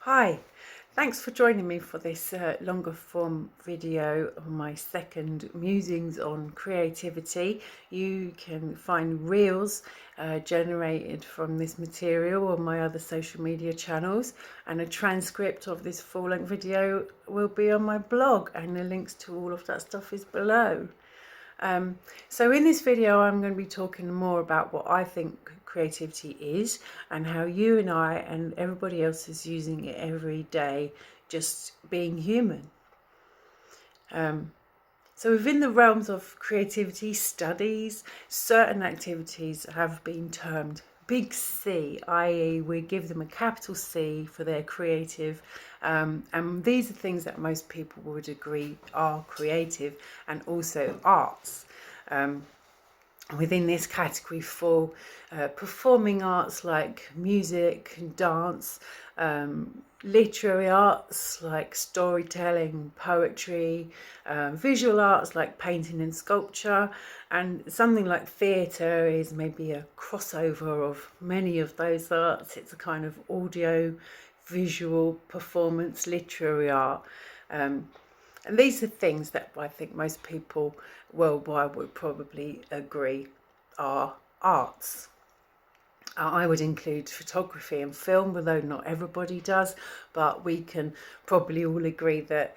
Hi, thanks for joining me for this longer form video on my second musings on creativity. You can find reels generated from this material on my other social media channels, and a transcript of this full-length video will be on my blog, and the links to all of that stuff is below. So in this video I'm going to be talking more about what I think creativity is and how you and I and everybody else is using it every day, just being human. So within the realms of creativity studies, certain activities have been termed big C, i.e. we give them a capital C for their creative, and these are things that most people would agree are creative and also arts. Within this category fall performing arts like music and dance, literary arts like storytelling, poetry, visual arts like painting and sculpture, and something like theatre is maybe a crossover of many of those arts. It's a kind of audio visual performance literary art. And these are things that I think most people worldwide would probably agree are arts. I would include photography and film, although not everybody does, but we can probably all agree that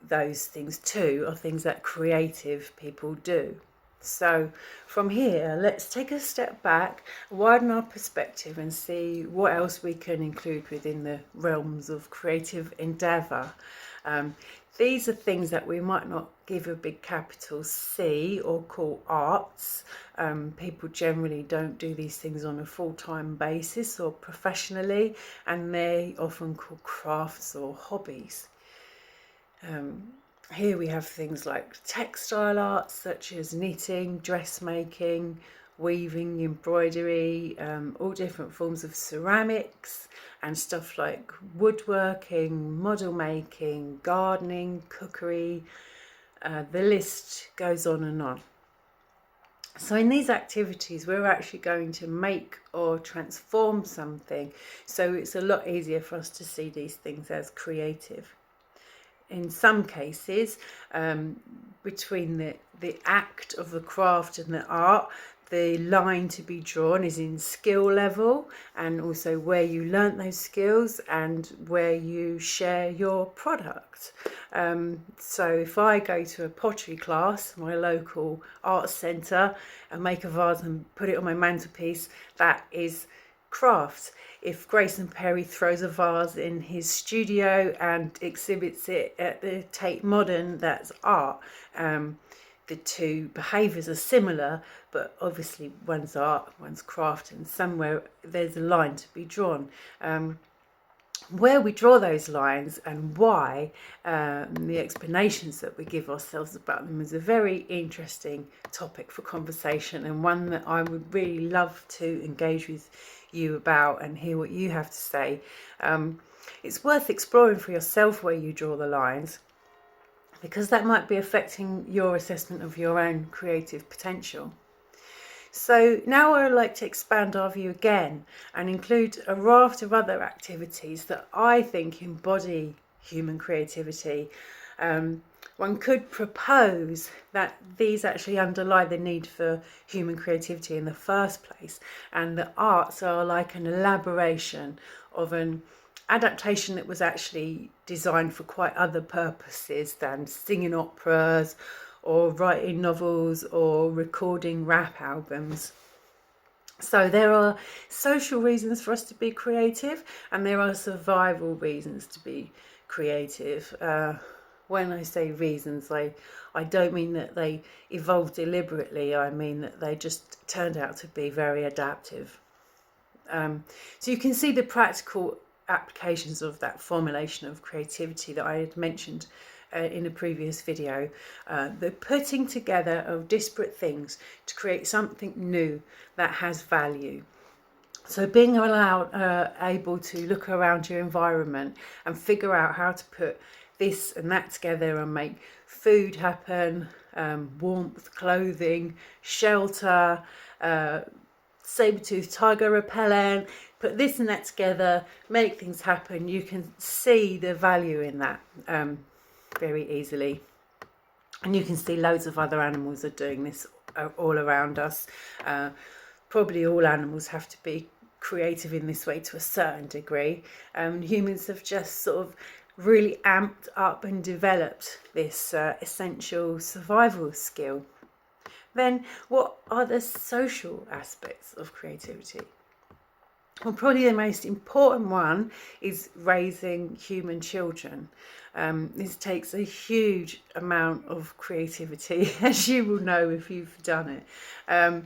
those things too are things that creative people do. So from here, let's take a step back, widen our perspective and see what else we can include within the realms of creative endeavour. These are things that we might not give a big capital C or call arts. People generally don't do these things on a full-time basis or professionally, and they're often called crafts or hobbies. Here we have things like textile arts such as knitting, dressmaking, weaving, embroidery, all different forms of ceramics, and stuff like woodworking, model making, gardening, cookery. The list goes on and on. So in these activities we're actually going to make or transform something, so it's a lot easier for us to see these things as creative. In some cases, between the act of the craft and the art, the line to be drawn is in skill level, and also where you learnt those skills and where you share your product. So if I go to a pottery class, my local arts centre, and make a vase and put it on my mantelpiece, that is craft. If Grayson Perry throws a vase in his studio and exhibits it at the Tate Modern, that's art. The two behaviours are similar, but obviously one's art, one's craft, and somewhere there's a line to be drawn. Where we draw those lines and why, the explanations that we give ourselves about them is a very interesting topic for conversation, and one that I would really love to engage with you about and hear what you have to say. It's worth exploring for yourself where you draw the lines, because that might be affecting your assessment of your own creative potential. So now I would like to expand our view again and include a raft of other activities that I think embody human creativity. One could propose that these actually underlie the need for human creativity in the first place, and the arts are like an elaboration of an adaptation that was actually designed for quite other purposes than singing operas or writing novels or recording rap albums. So there are social reasons for us to be creative, and there are survival reasons to be creative. When I say reasons, I don't mean that they evolved deliberately. I mean that they just turned out to be very adaptive. So you can see the practical applications of that formulation of creativity that I had mentioned in a previous video. The putting together of disparate things to create something new that has value. So being able to look around your environment and figure out how to put this and that together and make food happen, warmth, clothing, shelter, saber-toothed tiger repellent, put this and that together, make things happen. You can see the value in that very easily. And you can see loads of other animals are doing this all around us. Probably all animals have to be creative in this way to a certain degree. Humans have just sort of really amped up and developed this essential survival skill. Then what are the social aspects of creativity? Well, probably the most important one is raising human children. This takes a huge amount of creativity, as you will know if you've done it.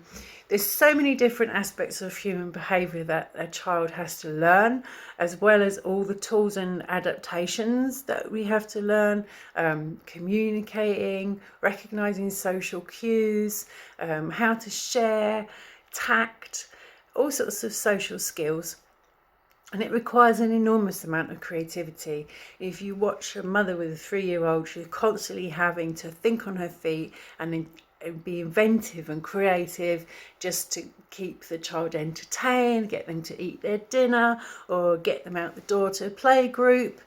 There's so many different aspects of human behaviour that a child has to learn, as well as all the tools and adaptations that we have to learn, communicating, recognising social cues, how to share, tact, all sorts of social skills. And it requires an enormous amount of creativity. If you watch a mother with a 3-year-old, she's constantly having to think on her feet and be inventive and creative just to keep the child entertained, get them to eat their dinner, or get them out the door to a play group.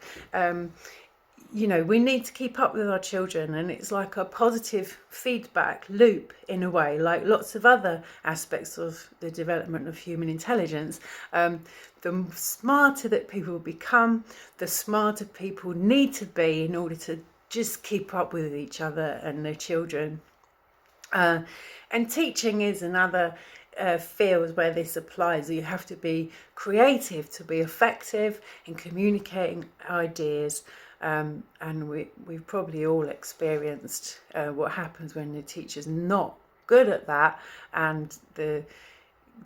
You know, we need to keep up with our children, and it's like a positive feedback loop in a way, like lots of other aspects of the development of human intelligence. The smarter that people become, the smarter people need to be in order to just keep up with each other and their children. And teaching is another field where this applies. You have to be creative to be effective in communicating ideas. And we've probably all experienced what happens when the teacher's not good at that, and the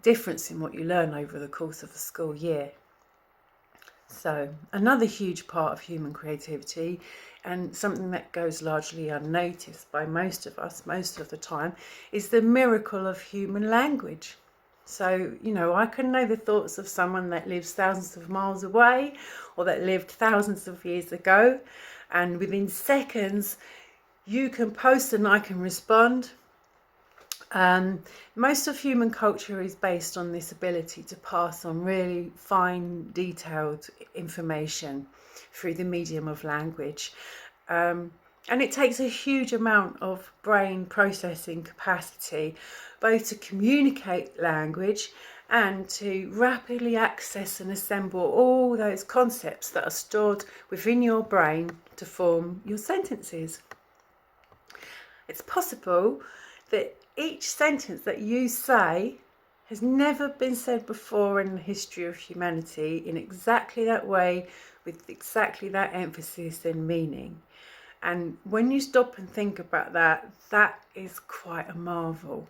difference in what you learn over the course of a school year. So another huge part of human creativity, and something that goes largely unnoticed by most of us most of the time, is the miracle of human language. So, you know, I can know the thoughts of someone that lives thousands of miles away or that lived thousands of years ago, and within seconds you can post and I can respond. Most of human culture is based on this ability to pass on really fine, detailed information through the medium of language. And it takes a huge amount of brain processing capacity, both to communicate language and to rapidly access and assemble all those concepts that are stored within your brain to form your sentences. It's possible that each sentence that you say has never been said before in the history of humanity in exactly that way, with exactly that emphasis and meaning. And when you stop and think about that, that is quite a marvel.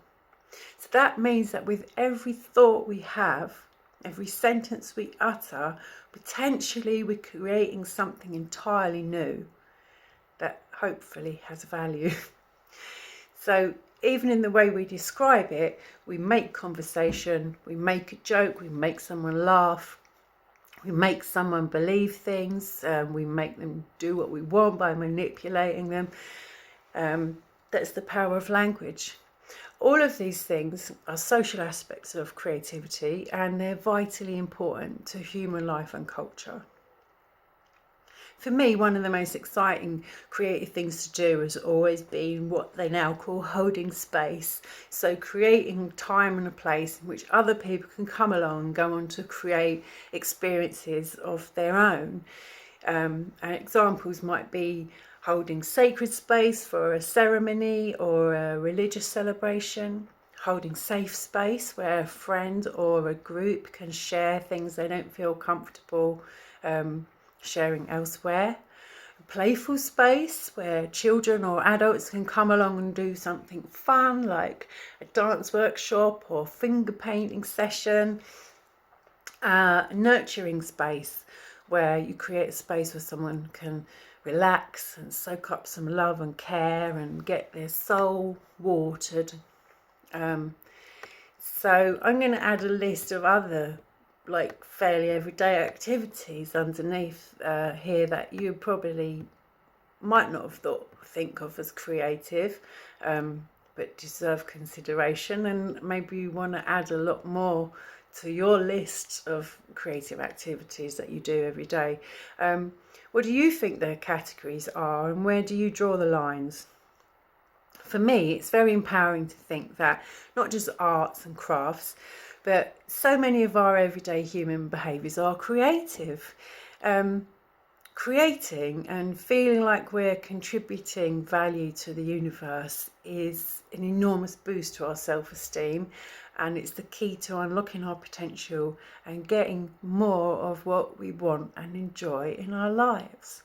So that means that with every thought we have, every sentence we utter, potentially we're creating something entirely new that hopefully has value. So even in the way we describe it, we make conversation, we make a joke, we make someone laugh, we make someone believe things, we make them do what we want by manipulating them. That's the power of language. All of these things are social aspects of creativity, and they're vitally important to human life and culture. For me, one of the most exciting creative things to do has always been what they now call holding space. So creating time and a place in which other people can come along and go on to create experiences of their own. And examples might be holding sacred space for a ceremony or a religious celebration, holding safe space where a friend or a group can share things they don't feel comfortable sharing elsewhere. A playful space where children or adults can come along and do something fun, like a dance workshop or finger painting session. A nurturing space where you create a space where someone can relax and soak up some love and care and get their soul watered. So I'm going to add a list of other fairly everyday activities underneath here that you probably might not have think of as creative, but deserve consideration, and maybe you want to add a lot more to your list of creative activities that you do every day. What do you think their categories are, and where do you draw the lines? For me, it's very empowering to think that not just arts and crafts, but so many of our everyday human behaviours are creative. Creating and feeling like we're contributing value to the universe is an enormous boost to our self-esteem, and it's the key to unlocking our potential and getting more of what we want and enjoy in our lives.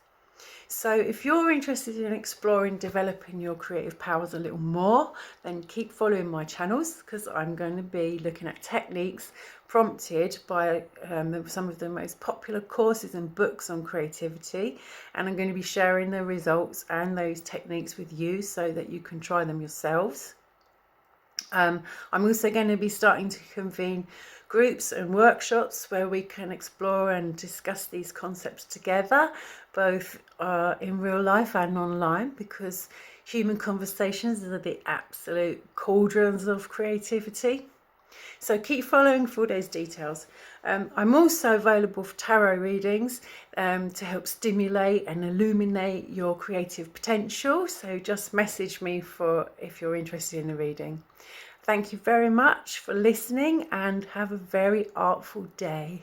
So if you're interested in exploring developing your creative powers a little more, then keep following my channels, because I'm going to be looking at techniques prompted by some of the most popular courses and books on creativity, and I'm going to be sharing the results and those techniques with you so that you can try them yourselves. I'm also going to be starting to convene groups and workshops where we can explore and discuss these concepts together, both in real life and online, because human conversations are the absolute cauldrons of creativity. So keep following for those details. I'm also available for tarot readings to help stimulate and illuminate your creative potential. So just message me if you're interested in the reading. Thank you very much for listening, and have a very artful day.